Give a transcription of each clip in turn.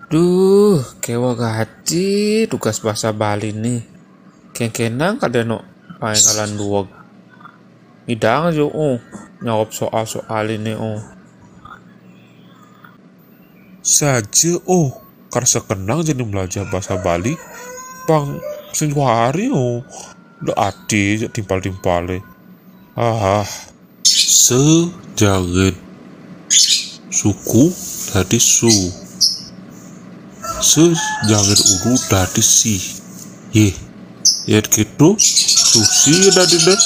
Duh, kewa gaji tugas bahasa Bali nih. Kenang kada no paingalan duwag. Idang aja nyawab soal-soal ini Saja karena kenang jadi belajar bahasa Bali bang hari udah ati timpal-timpale sejangan suku dari su sejangan uru dari si ye ya gitu susi dari deh.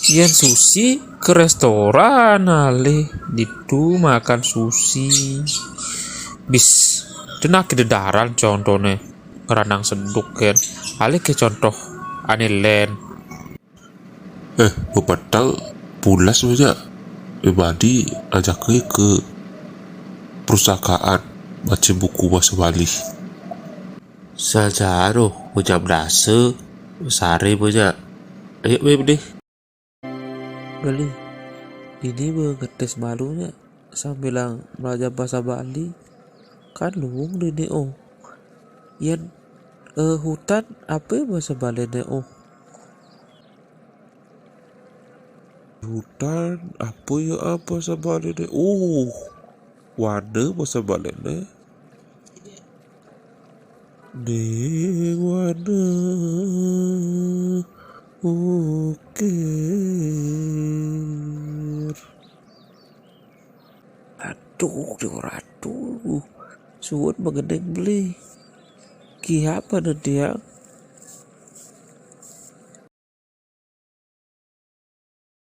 Yen sushi ke restoran ale ditu makan sushi. Bis tenak daran contohnya keranang seduk kan. Ale ke contoh anilen. Bepatal pulas saja pribadi ajak ke perusahaan baca buku bahasa Bali Sajaroh ucap dase sare boja. Ayo beb deh. Bali, ini mengetes malunya sambil belajar bahasa Bali. Kan luung deh Yan hutan apa bahasa Bali hutan apa ya apa bahasa Bali deh wadah bahasa Bali deh wadah ukir. Aduh, ratu. Suut mengeneng beli. Ki apa dia?